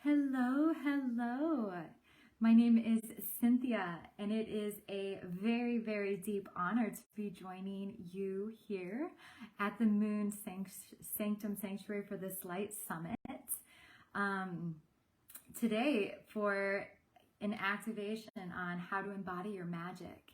Hello, hello. My name is Cynthia, and it is a very, very deep honor to be joining you here at the Moon Sanctum Sanctuary for this Light Summit. Today for an activation on how to embody your magic.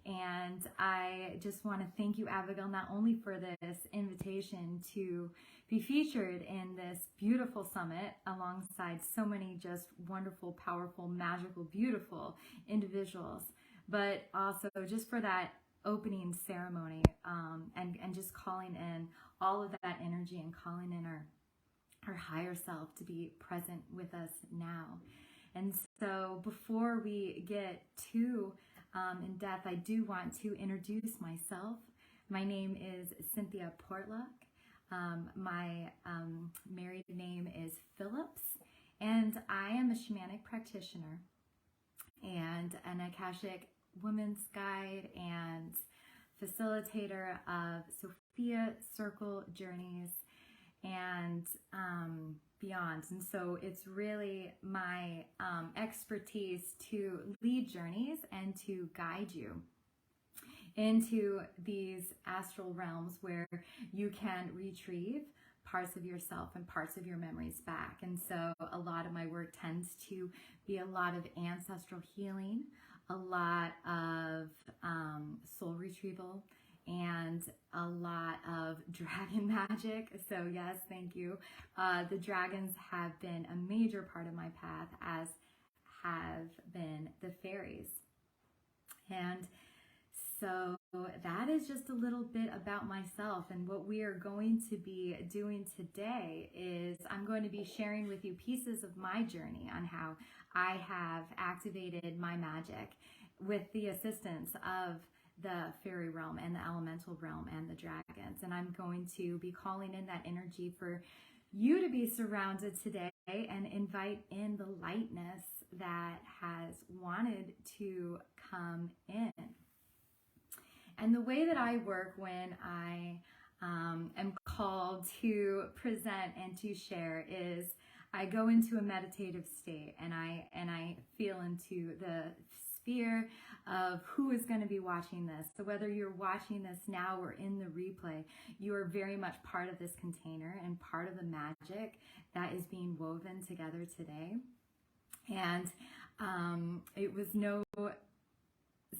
And I just want to thank you, Abigail, not only for this invitation to be featured in this beautiful summit alongside so many just wonderful, powerful, magical, beautiful individuals, but also just for that opening ceremony and just calling in all of that energy and calling in our higher self to be present with us now. And so before we get too in depth, I do want to introduce myself. My name is Cynthia Portlock. My married name is Phillips, and I am a shamanic practitioner and an Akashic women's guide and facilitator of Sophia Circle journeys and beyond. And so it's really my expertise to lead journeys and to guide you into these astral realms where you can retrieve parts of yourself and parts of your memories back. And so a lot of my work tends to be a lot of ancestral healing, a lot of soul retrieval, and a lot of dragon magic. So yes, thank you. The dragons have been a major part of my path, as have been the fairies. And so that is just a little bit about myself, and what we are going to be doing today is I'm going to be sharing with you pieces of my journey on how I have activated my magic with the assistance of the fairy realm and the elemental realm and the dragons. And I'm going to be calling in that energy for you to be surrounded today and invite in the lightness that has wanted to come in. And the way that I work when I am called to present and to share is I go into a meditative state, and I feel into the sphere of who is going to be watching this. So whether you're watching this now or in the replay, you are very much part of this container and part of the magic that is being woven together today. And it was no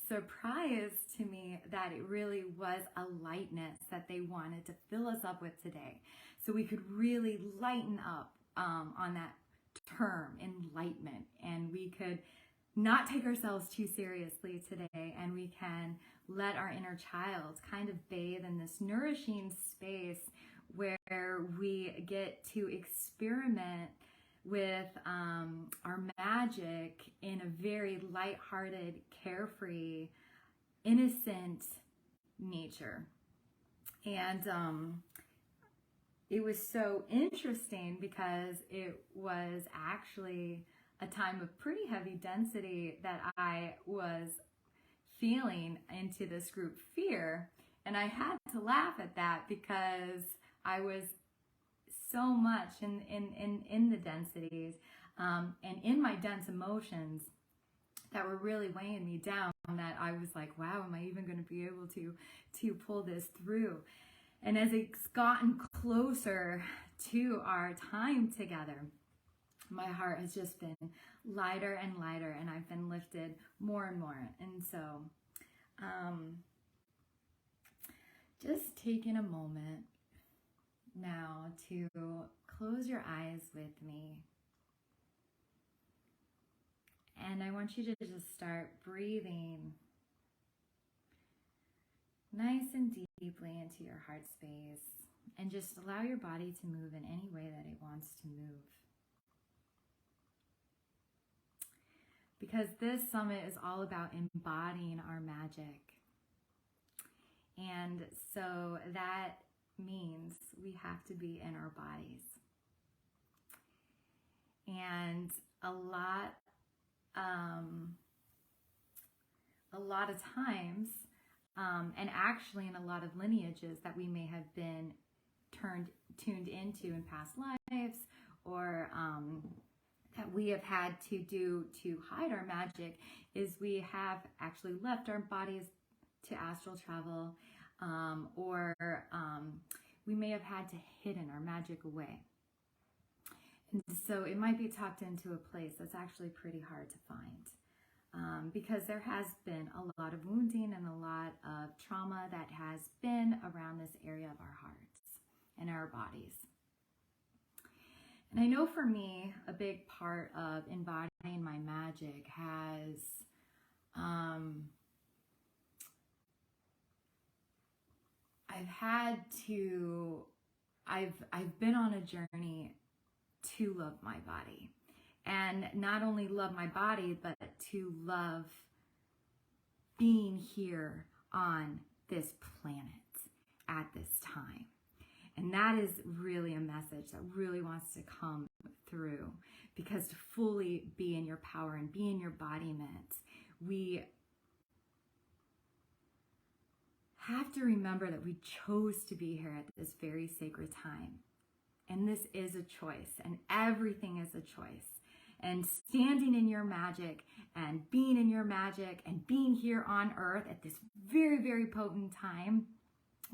surprise to me that it really was a lightness that they wanted to fill us up with today, so we could really lighten up on that term, enlightenment, and we could not take ourselves too seriously today, and we can let our inner child kind of bathe in this nourishing space where we get to experiment with our magic in a very lighthearted, carefree, innocent nature. And it was so interesting because it was actually a time of pretty heavy density that I was feeling into this group fear. And I had to laugh at that because I was so much in the densities and in my dense emotions that were really weighing me down, that I was like, wow, am I even going to be able to pull this through? And as it's gotten closer to our time together, my heart has just been lighter and lighter, and I've been lifted more and more. And so just taking a moment now to close your eyes with me. And I want you to just start breathing nice and deeply into your heart space, and just allow your body to move in any way that it wants to move. Because this summit is all about embodying our magic. And so that means we have to be in our bodies. And a lot of times, and actually in a lot of lineages that we may have been tuned into in past lives, or that we have had to do to hide our magic is we have actually left our bodies to astral travel, or we may have had to hidden our magic away. And so it might be tucked into a place that's actually pretty hard to find, because there has been a lot of wounding and a lot of trauma that has been around this area of our hearts and our bodies. And I know for me, a big part of embodying my magic has I've been on a journey to love my body, and not only love my body, but to love being here on this planet at this time. And that is really a message that really wants to come through, because to fully be in your power and be in your embodiment, we have to remember that we chose to be here at this very sacred time. And this is a choice, and everything is a choice. And standing in your magic and being in your magic and being here on earth at this very, very potent time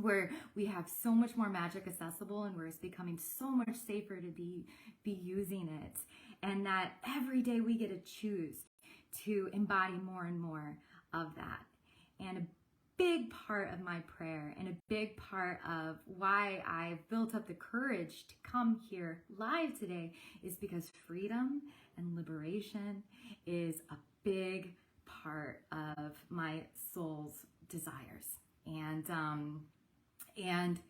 where we have so much more magic accessible and where it's becoming so much safer to be using it. And that every day we get to choose to embody more and more of that. And a big part of my prayer and a big part of why I've built up the courage to come here live today is because freedom and liberation is a big part of my soul's desires. And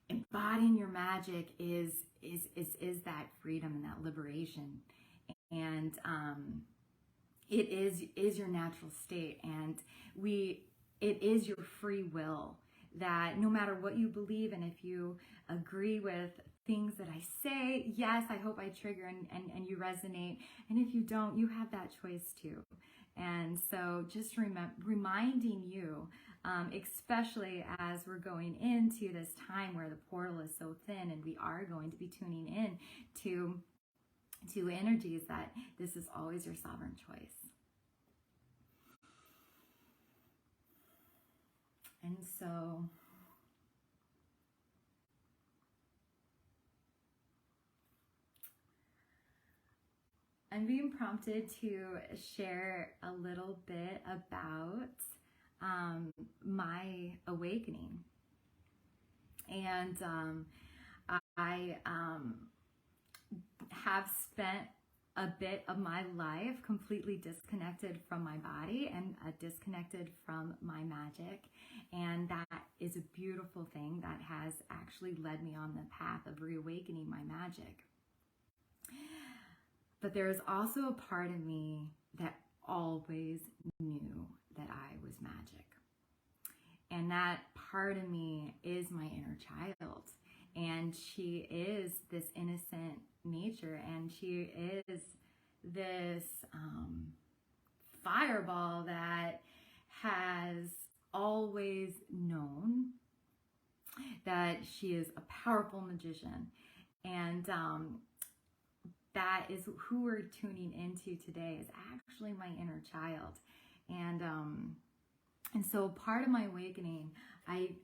embodying your magic is that freedom and that liberation. And it is your natural state, and it is your free will, that no matter what you believe, and if you agree with things that I say, yes, I hope I trigger and you resonate. And if you don't, you have that choice too. And so just reminding you, especially as we're going into this time where the portal is so thin and we are going to be tuning in to energies, that this is always your sovereign choice. And so I'm being prompted to share a little bit about my awakening. And I have spent a bit of my life completely disconnected from my body and disconnected from my magic. And that is a beautiful thing that has actually led me on the path of reawakening my magic. But there is also a part of me that always knew that I was magic. And that part of me is my inner child. And she is this innocent nature, and she is this fireball that has always known that she is a powerful magician. And that is who we're tuning into today, is actually my inner child. And so part of my awakening, I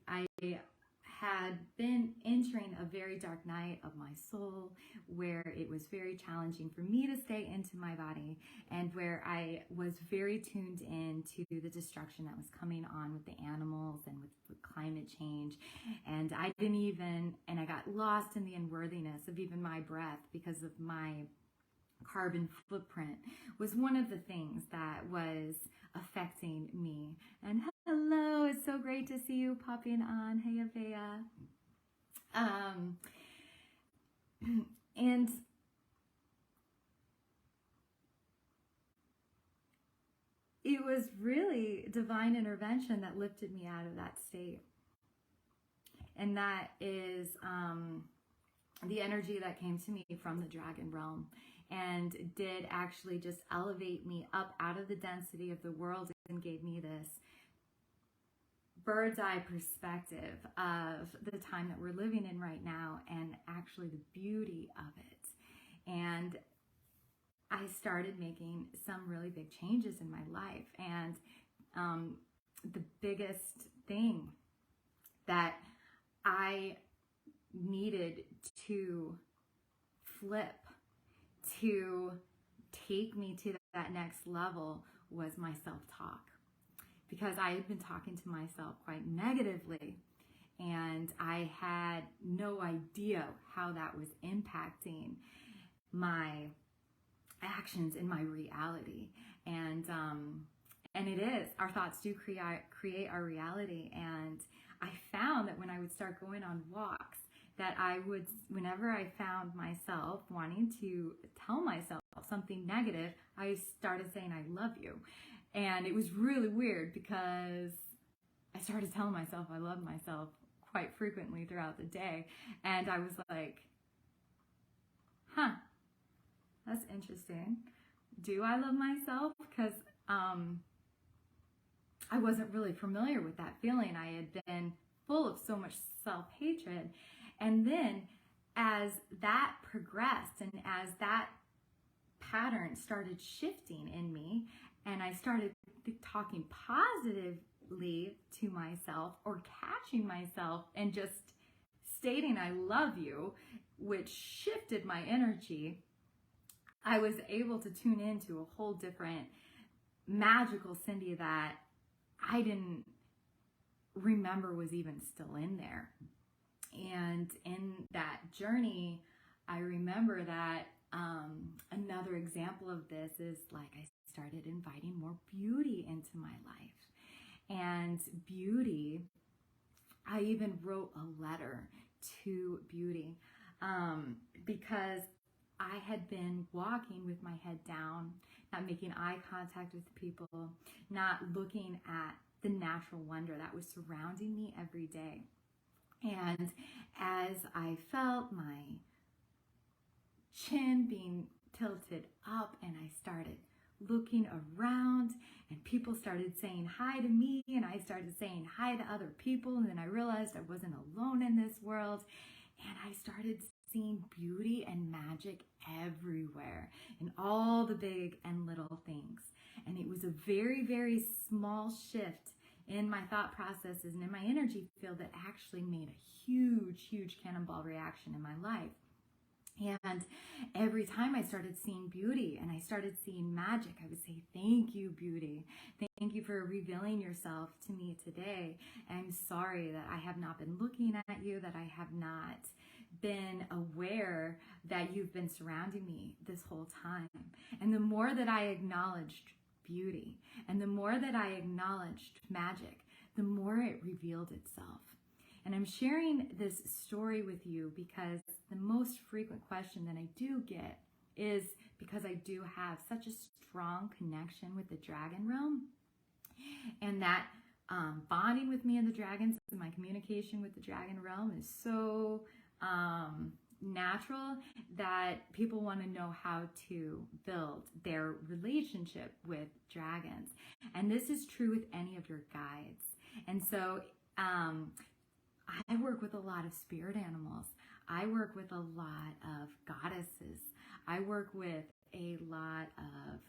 had been entering a very dark night of my soul, where it was very challenging for me to stay into my body, and where I was very tuned in to the destruction that was coming on with the animals and with climate change. And I got lost in the unworthiness of even my breath, because of my carbon footprint was one of the things that was affecting me. And hello, it's so great to see you popping on. Hey, Avea. And it was really divine intervention that lifted me out of that state. And that is the energy that came to me from the dragon realm, and did actually just elevate me up out of the density of the world, and gave me this bird's eye perspective of the time that we're living in right now, and actually the beauty of it. And I started making some really big changes in my life. And the biggest thing that I needed to flip to take me to that next level was my self-talk, because I had been talking to myself quite negatively, and I had no idea how that was impacting my actions in my reality. And it is, our thoughts do create our reality. And I found that when I would start going on walks, that I would, whenever I found myself wanting to tell myself something negative, I started saying, I love you. And it was really weird, because I started telling myself I love myself quite frequently throughout the day. And I was like, huh, that's interesting. Do I love myself? Because I wasn't really familiar with that feeling. I had been full of so much self-hatred. And then as that progressed, and as that pattern started shifting in me, and I started talking positively to myself, or catching myself and just stating I love you, which shifted my energy, I was able to tune into a whole different magical Cynthia that I didn't remember was even still in there. And in that journey, I remember that another example of this is, like, I started inviting more beauty into my life. And beauty, I even wrote a letter to beauty, because I had been walking with my head down, not making eye contact with people, not looking at the natural wonder that was surrounding me every day. And as I felt my chin being tilted up, and I started looking around, and people started saying hi to me, and I started saying hi to other people, and then I realized I wasn't alone in this world, and I started seeing beauty and magic everywhere, in all the big and little things. And it was a very, very small shift in my thought processes and in my energy field that actually made a huge, huge cannonball reaction in my life. And every time I started seeing beauty and I started seeing magic, I would say, thank you, beauty. Thank you for revealing yourself to me today. I'm sorry that I have not been looking at you, that I have not been aware that you've been surrounding me this whole time. And the more that I acknowledged beauty, and the more that I acknowledged magic, the more it revealed itself. And I'm sharing this story with you because the most frequent question that I do get is, because I do have such a strong connection with the dragon realm, and that bonding with me and the dragons, and my communication with the dragon realm is so natural that people want to know how to build their relationship with dragons. And this is true with any of your guides. And so I work with a lot of spirit animals. I work with a lot of goddesses. I work with a lot of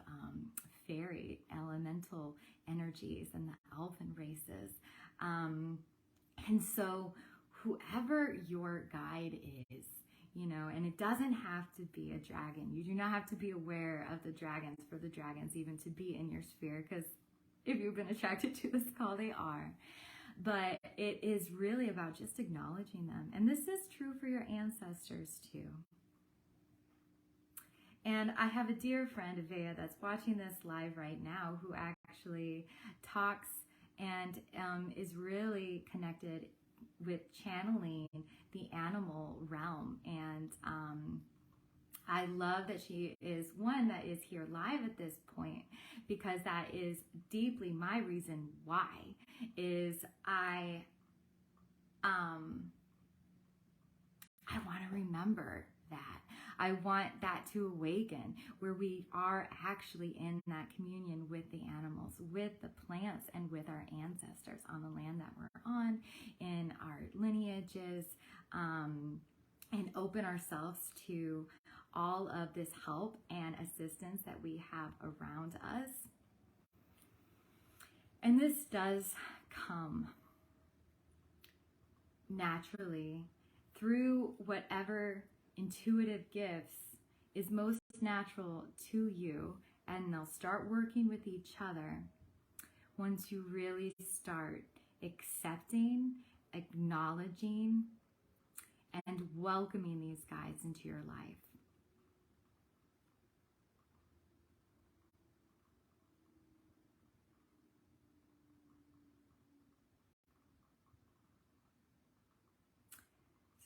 fairy elemental energies and the elfin races. And so whoever your guide is, you know, and it doesn't have to be a dragon. You do not have to be aware of the dragons for the dragons even to be in your sphere, because if you've been attracted to this call, they are. But it is really about just acknowledging them. And this is true for your ancestors too. And I have a dear friend, Avea, that's watching this live right now, who actually talks and is really connected with channeling the animal realm. And I love that she is one that is here live at this point, because that is deeply my reason why is I want to remember that. I want that to awaken, where we are actually in that communion with the animals, with the plants, and with our ancestors on the land that we're on, in our lineages, and open ourselves to all of this help and assistance that we have around us. And this does come naturally through whatever intuitive gifts is most natural to you, and they'll start working with each other once you really start accepting, acknowledging, and welcoming these guides into your life.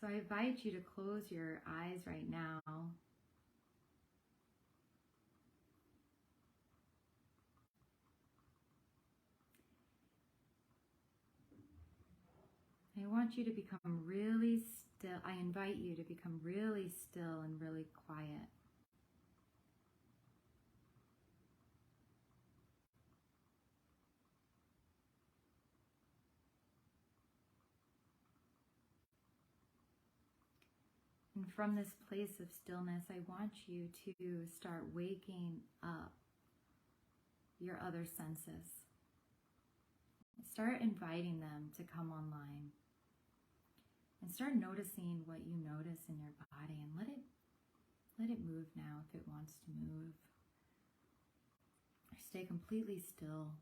So I invite you to close your eyes right now. I want you to become really still. I invite you to become really still and really quiet. And from this place of stillness, I want you to start waking up your other senses. Start inviting them to come online. And start noticing what you notice in your body, and let it move now if it wants to move. Or stay completely still.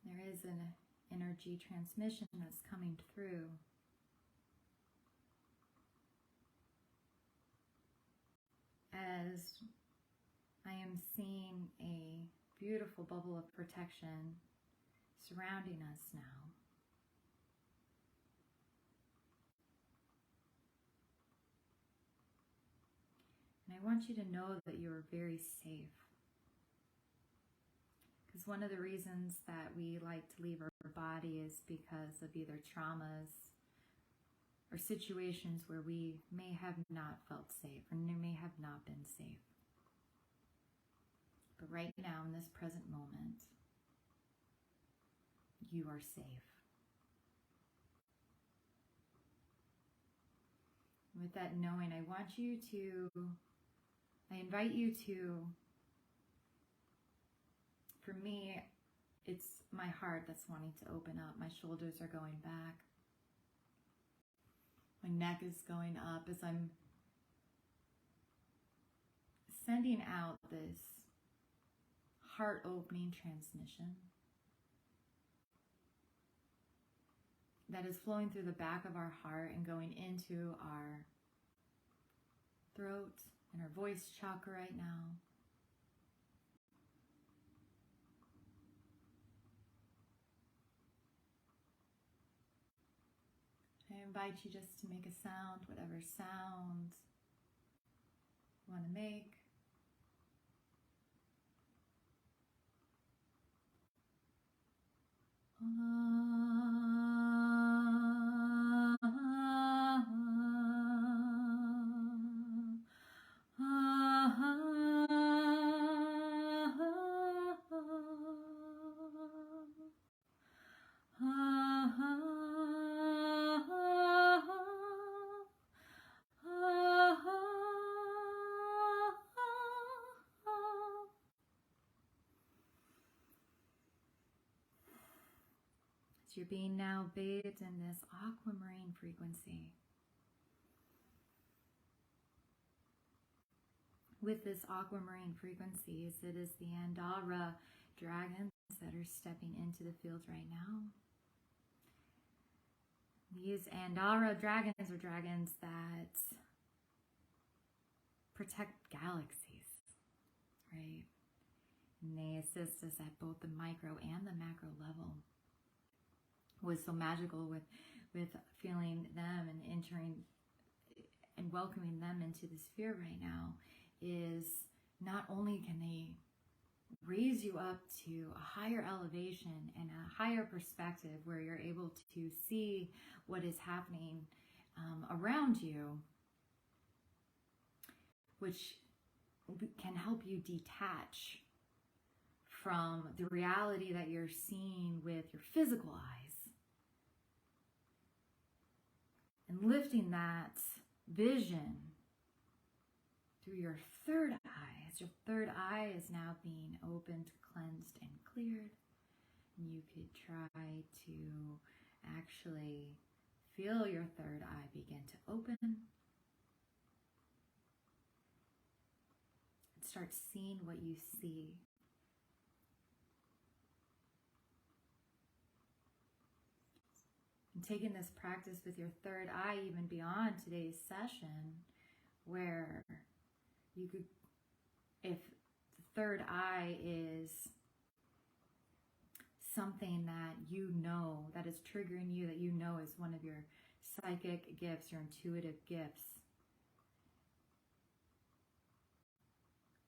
There is an energy transmission that's coming through. As I am seeing a beautiful bubble of protection surrounding us now. And I want you to know that you are very safe. Because one of the reasons that we like to leave our body is because of either traumas or situations where we may have not felt safe or may have not been safe. But right now, in this present moment, you are safe. With that knowing, I invite you to, for me, it's my heart that's wanting to open up. My shoulders are going back. My neck is going up as I'm sending out this heart-opening transmission that is flowing through the back of our heart and going into our throat and our voice chakra right now. I invite you just to make a sound, whatever sound you want to make. You're being now bathed in this aquamarine frequency. With this aquamarine frequencies, it is the Andara dragons that are stepping into the field right now. These Andara dragons are dragons that protect galaxies, right? And they assist us at both the micro and the macro level. What's so magical with feeling them and entering and welcoming them into the sphere right now is not only can they raise you up to a higher elevation and a higher perspective where you're able to see what is happening around you, which can help you detach from the reality that you're seeing with your physical eyes shifting that vision through your third eye, as your third eye is now being opened, cleansed, and cleared. And you could try to actually feel your third eye begin to open. And start seeing what you see. And taking this practice with your third eye even beyond today's session, where you could, if the third eye is something that you know, that is triggering you, that you know is one of your psychic gifts, your intuitive gifts,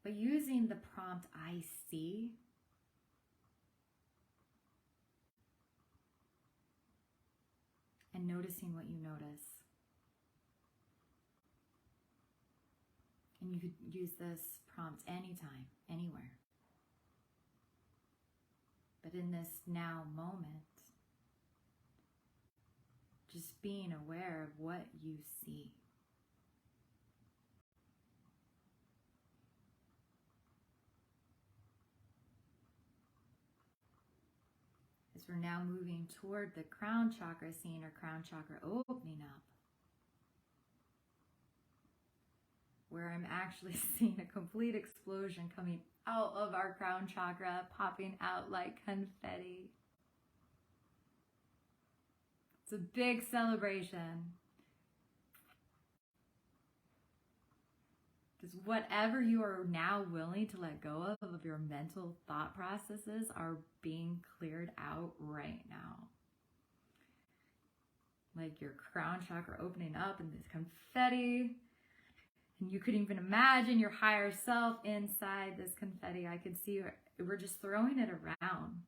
but using the prompt, I see, and noticing what you notice. And you could use this prompt anytime, anywhere. But in this now moment, just being aware of what you see. As we're now moving toward the crown chakra, seeing our crown chakra opening up, where I'm actually seeing a complete explosion coming out of our crown chakra, popping out like confetti. It's a big celebration. Because whatever you are now willing to let go of your mental thought processes are being cleared out right now. Like your crown chakra opening up and this confetti. And you could even imagine your higher self inside this confetti. I could see we're just throwing it around.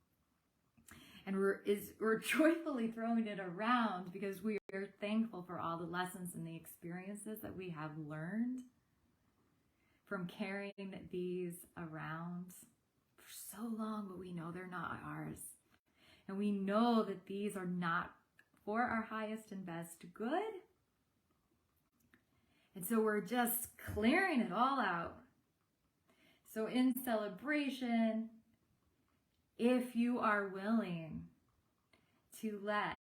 And we're joyfully throwing it around because we are thankful for all the lessons and the experiences that we have learned from carrying these around for so long, but we know they're not ours. And we know that these are not for our highest and best good. And so we're just clearing it all out. So in celebration, if you are willing to let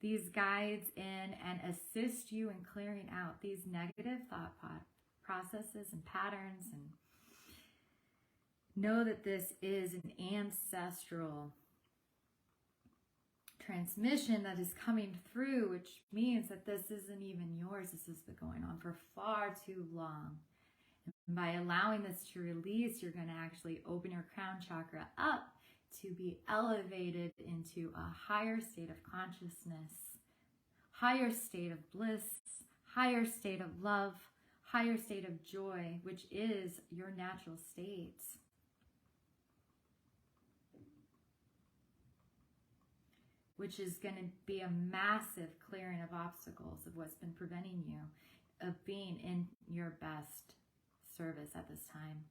these guides in and assist you in clearing out these negative thought processes and patterns, and know that this is an ancestral transmission that is coming through, which means that this isn't even yours. This has been going on for far too long. And by allowing this to release, you're going to actually open your crown chakra up to be elevated into a higher state of consciousness, higher state of bliss, higher state of love, higher state of joy, which is your natural state. Which is going to be a massive clearing of obstacles of what's been preventing you of being in your best service at this time.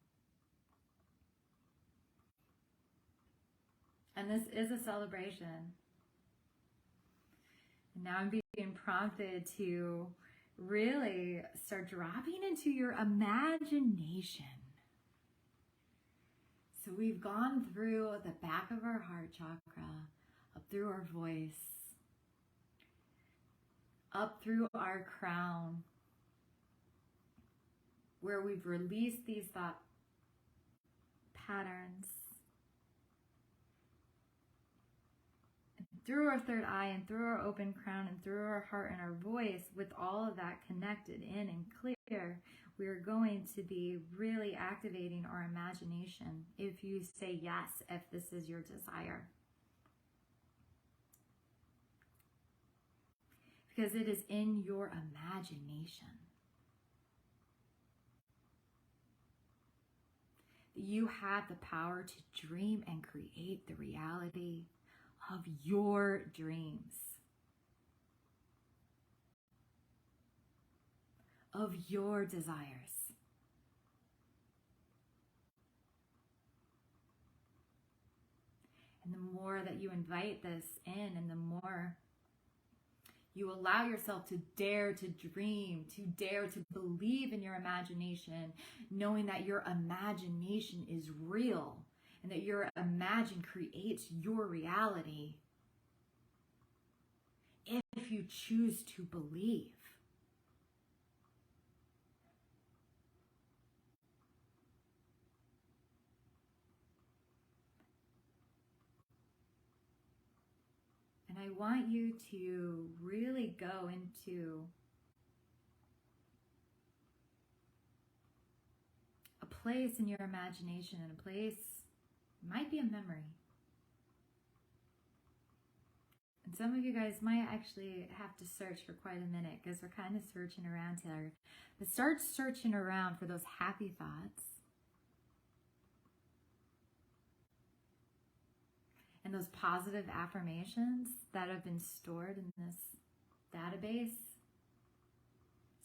And this is a celebration. And now I'm being prompted to really start dropping into your imagination. So we've gone through the back of our heart chakra, up through our voice, up through our crown, where we've released these thought patterns, and through our third eye and through our open crown and through our heart and our voice, with all of that connected in and clear, we are going to be really activating our imagination if you say yes, if this is your desire. Because it is in your imagination that you have the power to dream and create the reality of your dreams, of your desires. And the more that you invite this in, and the more You allow yourself to dare to dream, to dare to believe in your imagination, knowing that your imagination is real and that your imagine creates your reality if you choose to believe. And I want you to really go into a place in your imagination, and a place, might be a memory. And some of you guys might actually have to search for quite a minute because we're kind of searching around here. But start searching around for those happy thoughts and those positive affirmations that have been stored in this database.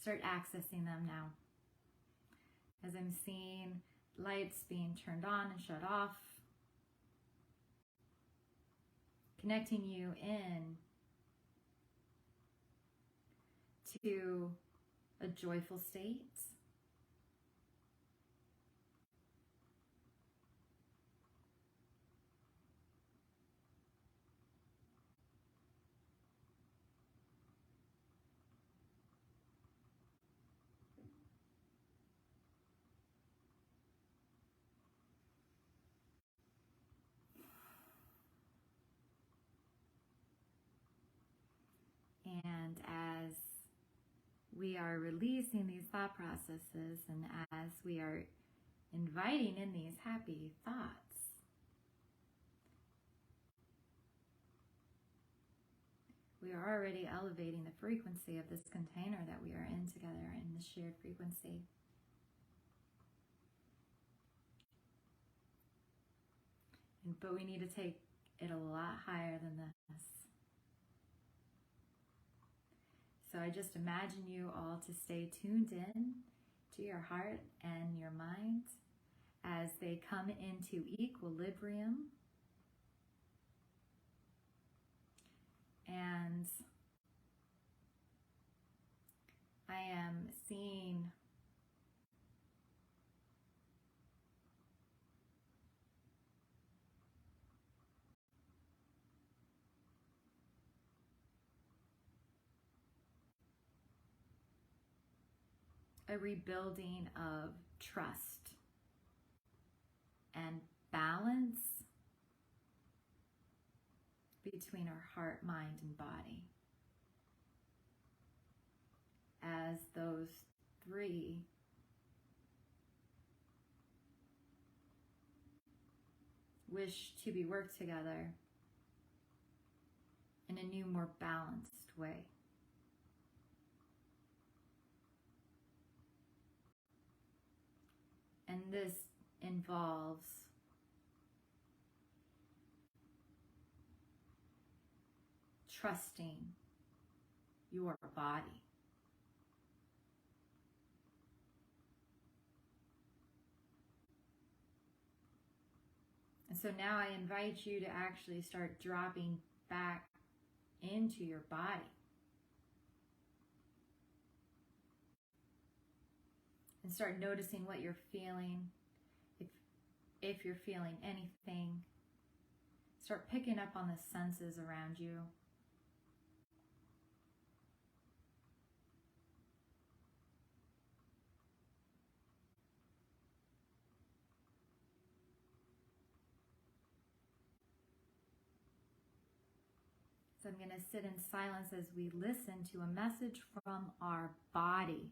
Start accessing them now. As I'm seeing lights being turned on and shut off, connecting you in to a joyful state. And as we are releasing these thought processes and as we are inviting in these happy thoughts, we are already elevating the frequency of this container that we are in together, in this shared frequency. But we need to take it a lot higher than this. So I just imagine you all to stay tuned in to your heart and your mind as they come into equilibrium. And I am seeing a rebuilding of trust and balance between our heart, mind, and body, as those three wish to be worked together in a new, more balanced way. And this involves trusting your body. And so now I invite you to actually start dropping back into your body. And start noticing what you're feeling. If you're feeling anything, start picking up on the senses around you. So I'm going to sit in silence as we listen to a message from our body.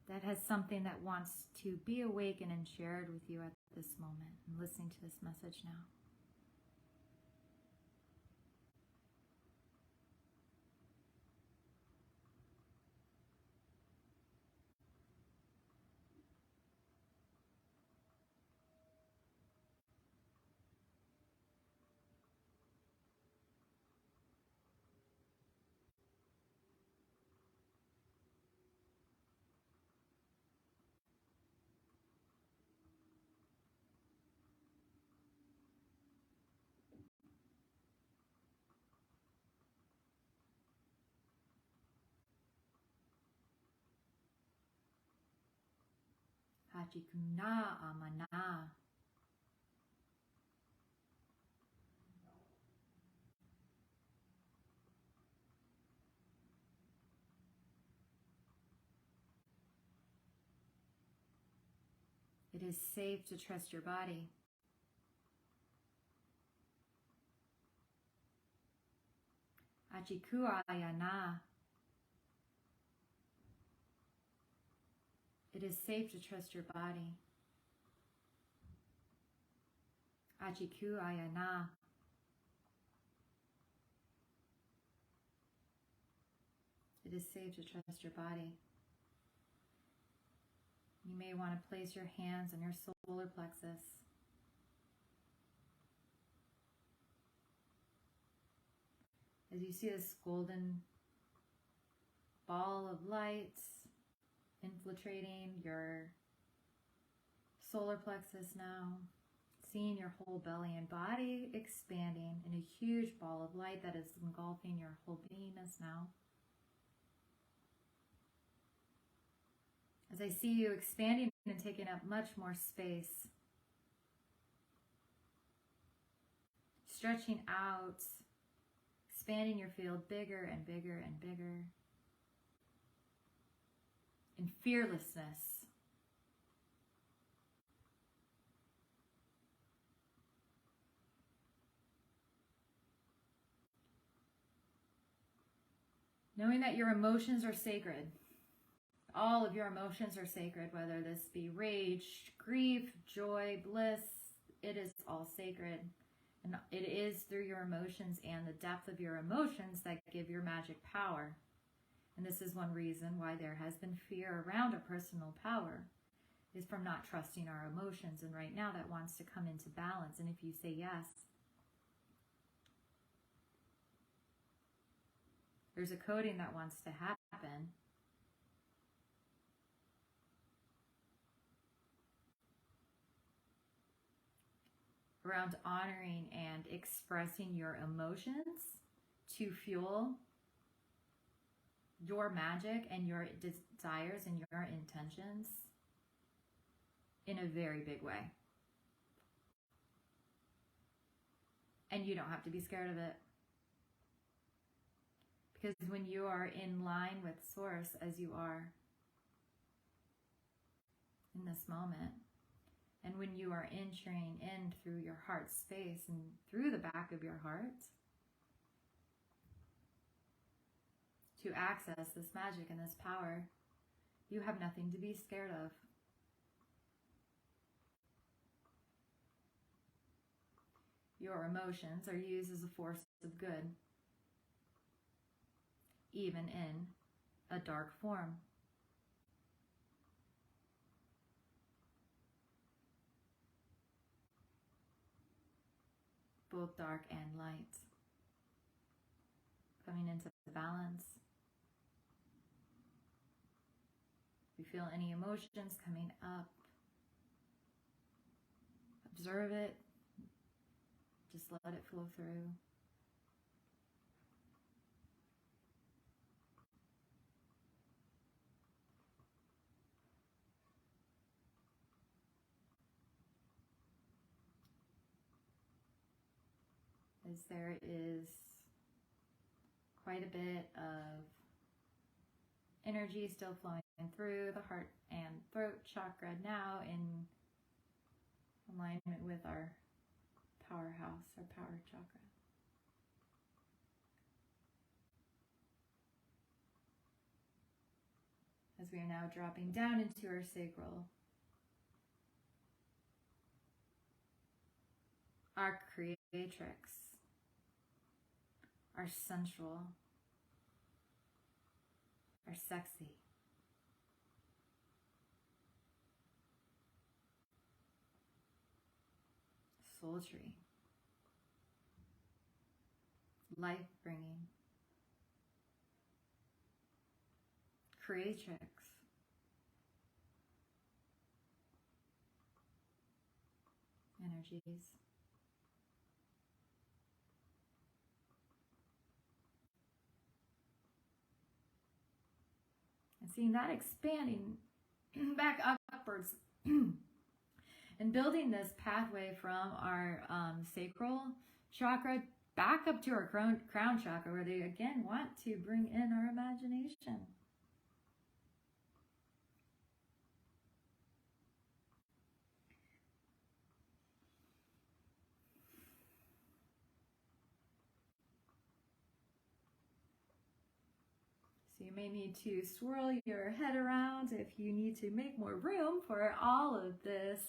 That has something that wants to be awakened and shared with you at this moment. I'm listening to this message now. Achikuna amana. It is safe to trust your body. Achikuayana. It is safe to trust your body. Achikuayana. It is safe to trust your body. You may want to place your hands on your solar plexus. As you see this golden ball of light infiltrating your solar plexus now, seeing your whole belly and body expanding in a huge ball of light that is engulfing your whole beingness now. As I see you expanding and taking up much more space, stretching out, expanding your field bigger and bigger and bigger, in fearlessness. Knowing that your emotions are sacred. All of your emotions are sacred, whether this be rage, grief, joy, bliss, it is all sacred. And it is through your emotions and the depth of your emotions that give your magic power. And this is one reason why there has been fear around a personal power, is from not trusting our emotions. And right now that wants to come into balance. And if you say yes, there's a coding that wants to happen. Around honoring and expressing your emotions to fuel your magic and your desires and your intentions in a very big way. And you don't have to be scared of it. Because when you are in line with Source, as you are in this moment, and when you are entering in through your heart space and through the back of your heart to access this magic and this power, you have nothing to be scared of. Your emotions are used as a force of good, even in a dark form. Both dark and light, coming into balance. If you feel any emotions coming up, observe it, just let it flow through. As there is quite a bit of energy still flowing through the heart and throat chakra now in alignment with our powerhouse, our power chakra. As we are now dropping down into our sacral, our creatrix, our sensual, our sexy, sultry, life-bringing, creatrix, energies. And seeing that expanding back upwards And building this pathway from our sacral chakra back up to our crown chakra, where they again want to bring in our imagination. So you may need to swirl your head around if you need to make more room for all of this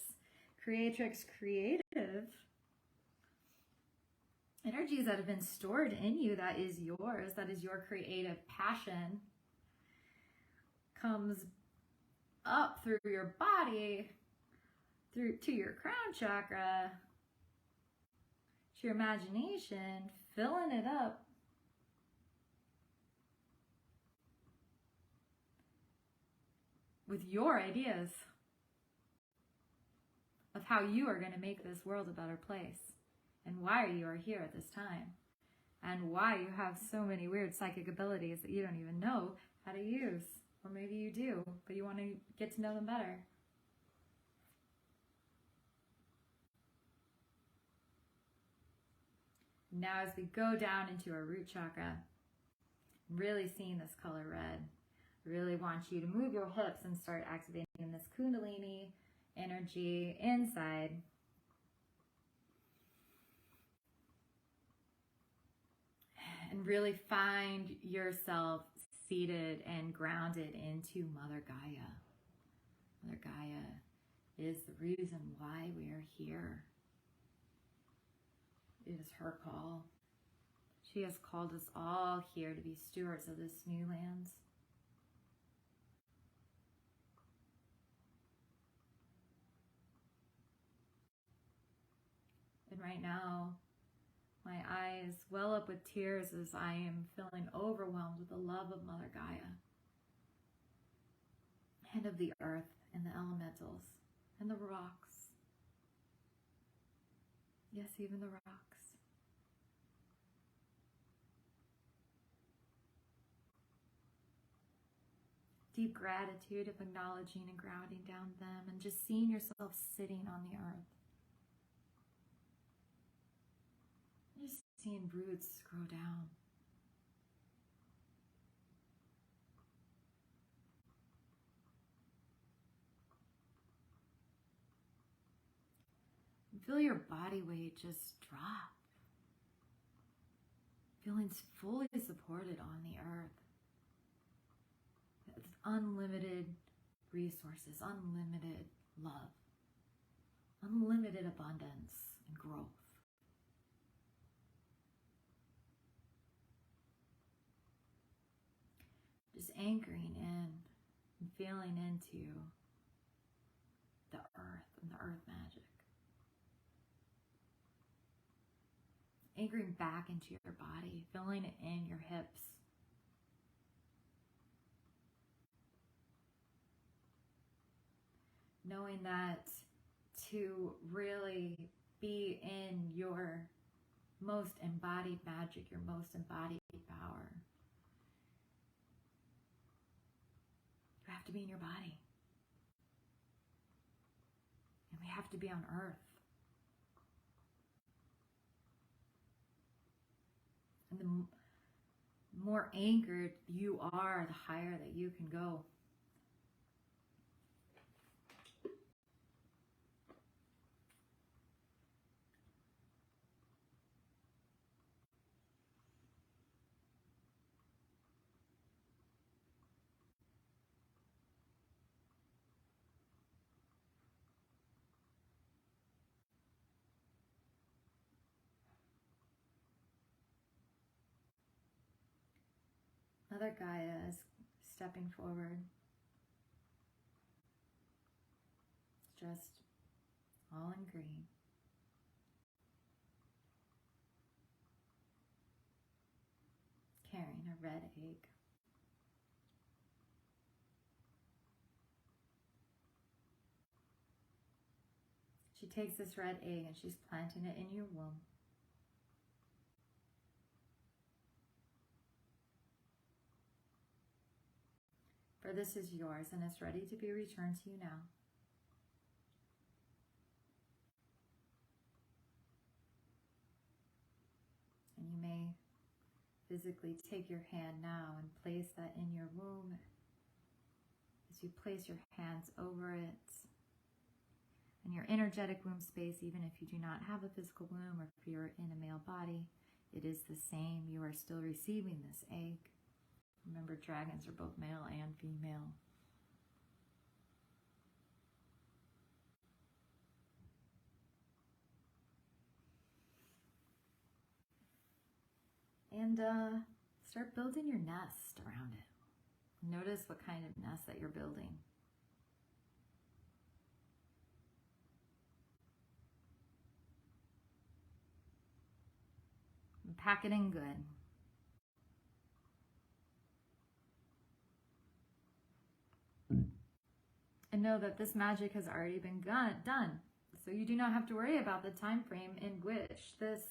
creatrix creative energies that have been stored in you. That is yours. That is your creative passion. Comes up through your body, through to your crown chakra, to your imagination, filling it up with your ideas of how you are going to make this world a better place, and why you are here at this time, and why you have so many weird psychic abilities that you don't even know how to use. Or maybe you do, but you want to get to know them better. Now as we go down into our root chakra, really seeing this color red, really want you to move your hips and start activating this Kundalini energy inside. And really find yourself seated and grounded into Mother Gaia. Mother Gaia is the reason why we are here. It is her call. She has called us all here to be stewards of this new land. And right now, my eyes well up with tears as I am feeling overwhelmed with the love of Mother Gaia and of the earth and the elementals and the rocks. Yes, even the rocks. Deep gratitude of acknowledging and grounding down them and just seeing yourself sitting on the earth. Just seeing roots grow down. And feel your body weight just drop. Feeling fully supported on the earth. With unlimited resources, unlimited love, unlimited abundance and growth. Just anchoring in and feeling into the earth and the earth magic. Anchoring back into your body, feeling it in your hips. Knowing that to really be in your most embodied magic, your most embodied power, you have to be in your body. And we have to be on earth. And the more anchored you are, the higher that you can go. Mother Gaia is stepping forward, dressed all in green. Carrying a red egg. She takes this red egg and she's planting it in your womb. For this is yours and it's ready to be returned to you now. physically take your hand now and place that in your womb. As you place your hands over it, and your energetic womb space, even if you do not have a physical womb or if you're in a male body, it is the same. You are still receiving this egg. Remember, dragons are both male and female. And start building your nest around it. Notice what kind of nest that you're building. And pack it in good. And know that this magic has already been done. So you do not have to worry about the time frame in which this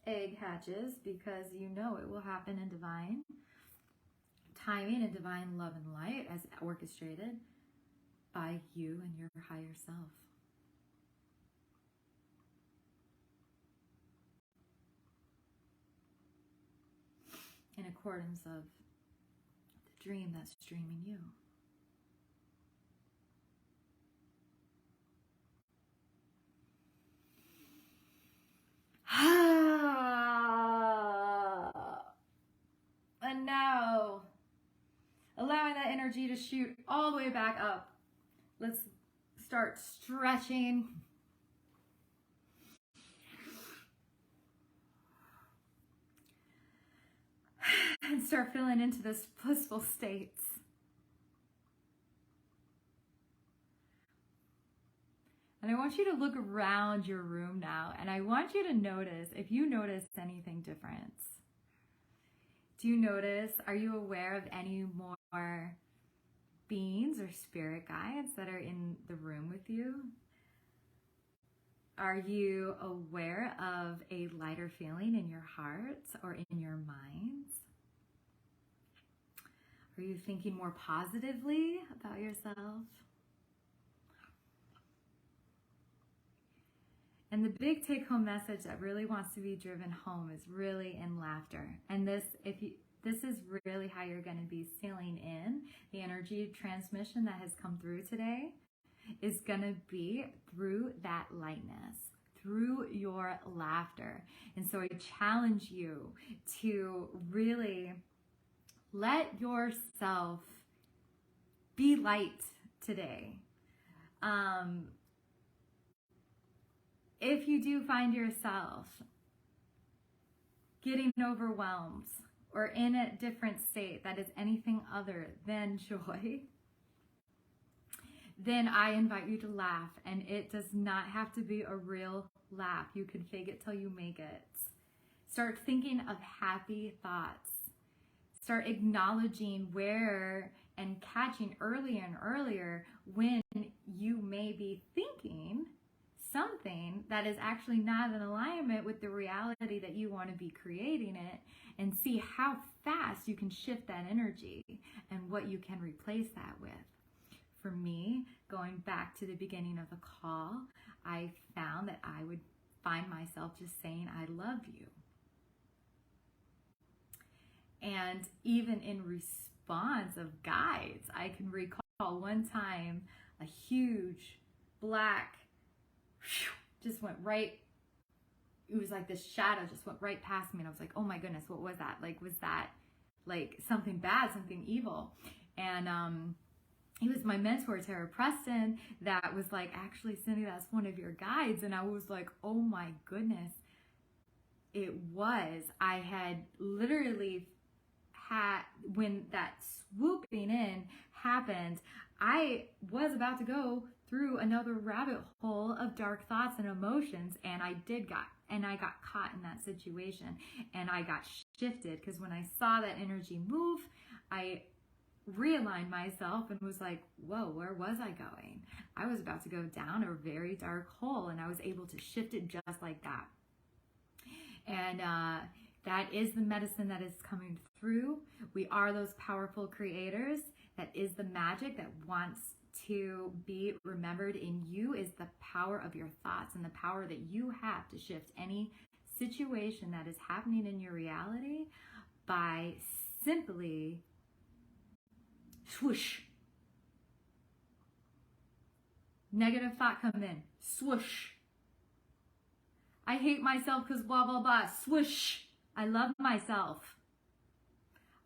egg hatches, because you know it will happen in divine timing and divine love and light as orchestrated by you and your higher self. In accordance of the dream that's dreaming you. And now, allowing that energy to shoot all the way back up. Let's start stretching. And start feeling into this blissful states. And I want you to look around your room now, and I want you to notice if you notice anything different. Do you notice, are you aware of any more beings or spirit guides that are in the room with you? Are you aware of a lighter feeling in your heart or in your mind? Are you thinking more positively about yourself? And the big take-home message that really wants to be driven home is really in laughter. And this is really how you're going to be sealing in the energy transmission that has come through today, is going to be through that lightness, through your laughter. And so I challenge you to really let yourself be light today. If you do find yourself getting overwhelmed or in a different state that is anything other than joy, then I invite you to laugh. And it does not have to be a real laugh. You can fake it till you make it. Start thinking of happy thoughts. Start acknowledging where and catching earlier and earlier when you may be thinking something that is actually not in alignment with the reality that you want to be creating it, and see how fast you can shift that energy and what you can replace that with. For me, going back to the beginning of the call, I found that I would find myself just saying, I love you. And even in response of guides, I can recall one time a huge black just went right, it was like this shadow just went right past me, and I was like, oh my goodness, what was that? Like, was that like something bad, something evil? And it was my mentor, Tara Preston, that was like, actually, Cynthia, that's one of your guides. And I was like, oh my goodness, it was. I had literally had, when that swooping in happened, I was about to go through another rabbit hole of dark thoughts and emotions, and I got caught in that situation, and I got shifted, because when I saw that energy move, I realigned myself and was like, whoa, where was I going? I was about to go down a very dark hole, and I was able to shift it just like that. And that is the medicine that is coming through. We are those powerful creators. That is the magic that wants to be remembered in you, is the power of your thoughts and the power that you have to shift any situation that is happening in your reality by simply swoosh. Negative thought come in, swoosh. I hate myself because blah, blah, blah, swoosh. I love myself.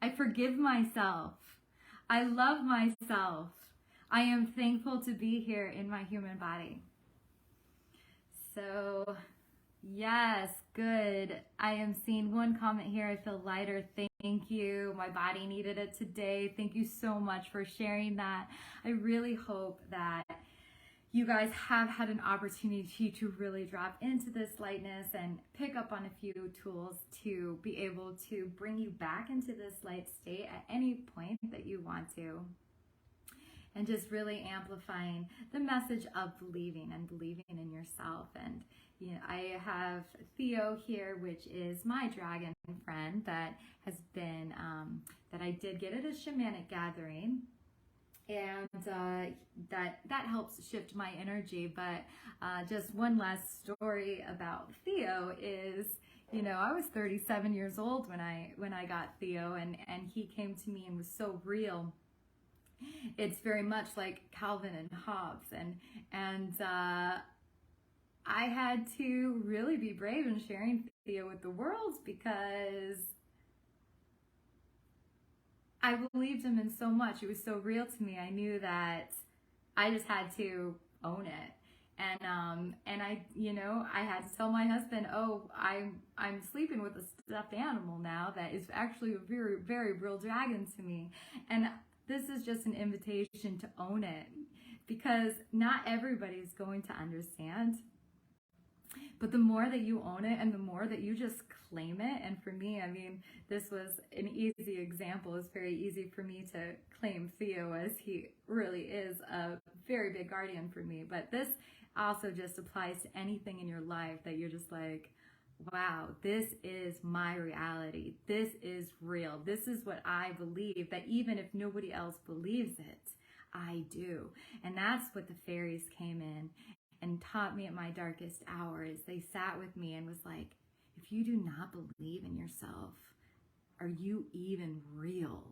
I forgive myself. I love myself. I am thankful to be here in my human body. So, yes, good. I am seeing one comment here. I feel lighter. Thank you. My body needed it today. Thank you so much for sharing that. I really hope that you guys have had an opportunity to really drop into this lightness and pick up on a few tools to be able to bring you back into this light state at any point that you want to. And just really amplifying the message of believing and believing in yourself. And you know, I have Theo here, which is my dragon friend that has been, that I did get at a shamanic gathering. And that helps shift my energy. But just one last story about Theo is, you know, I was 37 years old when I got Theo, and he came to me and was so real. It's very much like Calvin and Hobbes, and I had to really be brave in sharing Theo with the world because I believed him in so much. It was so real to me. I knew that I just had to own it. And I, you know, I had to tell my husband, oh, I'm sleeping with a stuffed animal now that is actually a very, very real dragon to me. And this is just an invitation to own it, because not everybody is going to understand. But the more that you own it and the more that you just claim it, and for me, I mean, this was an easy example. It's very easy for me to claim Theo, as he really is a very big guardian for me. But this also just applies to anything in your life that you're just like, wow, this is my reality. This is real. This is what I believe, that even if nobody else believes it, I do. And that's what the fairies came in and taught me at my darkest hours. They sat with me and was like, if you do not believe in yourself, are you even real?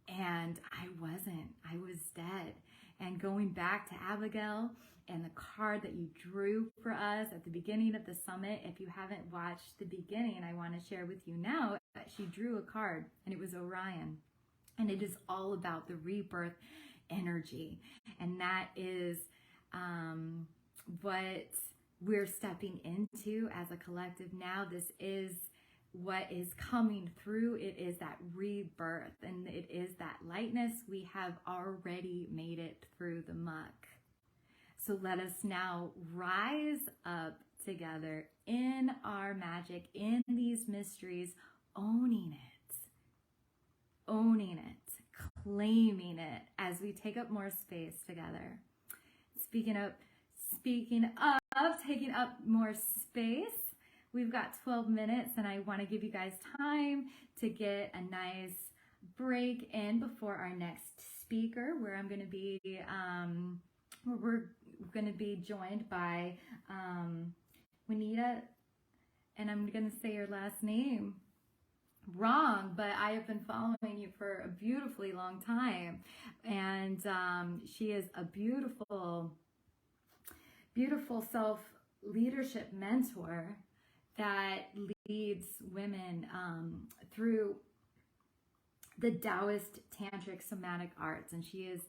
And I wasn't. I was dead. And going back to Abigail and the card that you drew for us at the beginning of the summit, if you haven't watched the beginning, I want to share with you now that she drew a card, and it was Orion. And it is all about the rebirth energy. And that is what we're stepping into as a collective now. This is what is coming through. It is that rebirth, and it is that lightness. We have already made it through the muck. So let us now rise up together in our magic, in these mysteries, owning it, claiming it as we take up more space together. Speaking of taking up more space, we've got 12 minutes, and I want to give you guys time to get a nice break in before our next speaker, where I'm going to be, we're going to be joined by Juanita, and I'm going to say your last name wrong, but I have been following you for a beautifully long time, and she is a beautiful self-leadership mentor that leads women through the Taoist tantric somatic arts, and she is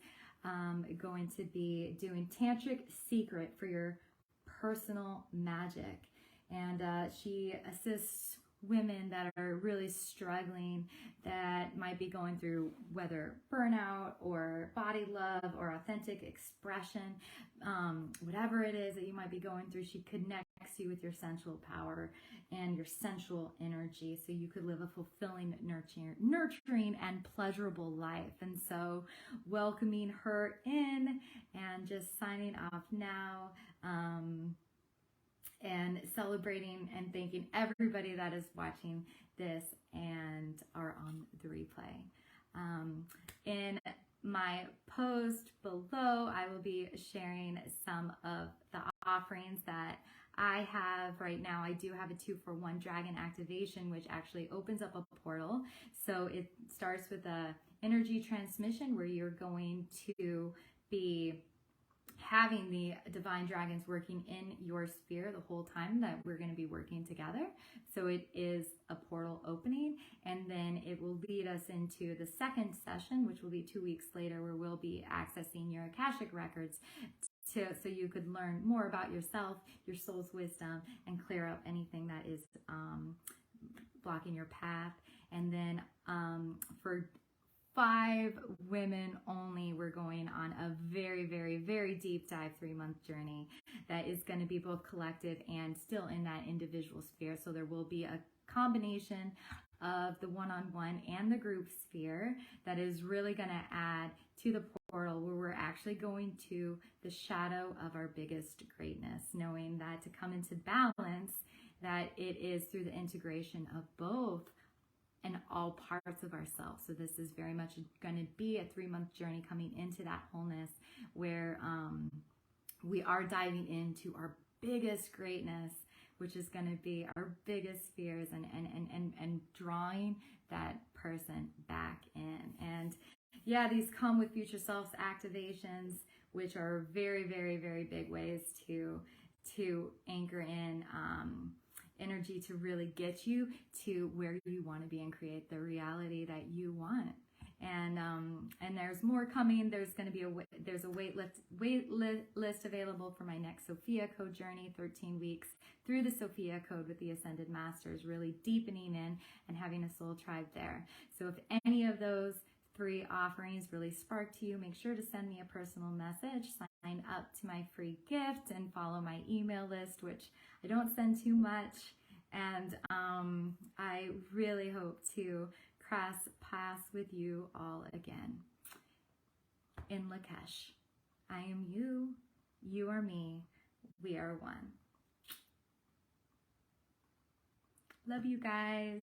going to be doing Tantric Secret for your personal magic, and she assists women that are really struggling, that might be going through whether burnout or body love or authentic expression, whatever it is that you might be going through. She connects you with your sensual power and your sensual energy, so you could live a fulfilling, nurturing and pleasurable life. And so welcoming her in and just signing off now, and celebrating and thanking everybody that is watching this and are on the replay. In my post below, I will be sharing some of the offerings that I have right now, I do have a 2-for-1 dragon activation, which actually opens up a portal. So it starts with a energy transmission where you're going to be having the divine dragons working in your sphere the whole time that we're going to be working together. So it is a portal opening, and then it will lead us into the second session, which will be 2 weeks later, where we'll be accessing your Akashic records so you could learn more about yourself, your soul's wisdom, and clear up anything that is blocking your path. And then for 5 women only, we're going on a very, very, very deep dive 3-month journey that is going to be both collective and still in that individual sphere. So there will be a combination of the one-on-one and the group sphere that is really going to add to the portal, where we're actually going to the shadow of our biggest greatness, knowing that to come into balance, that it is through the integration of both and all parts of ourselves. So this is very much going to be a 3-month journey coming into that wholeness, where we are diving into our biggest greatness, which is going to be our biggest fears, and drawing that person back in. And yeah, these come with future selves activations, which are very, very, very big ways to anchor in energy to really get you to where you want to be and create the reality that you want. And there's more coming. There's going to be a wait list available for my next Sophia Code journey, 13 weeks through the Sophia Code with the Ascended Masters, really deepening in and having a soul tribe there. So if any of those 3 offerings really spark to you, make sure to send me a personal message, sign up to my free gift, and follow my email list, which I don't send too much. And I really hope to cross paths with you all again. In Lakesh, I am you, you are me, we are one. Love you guys.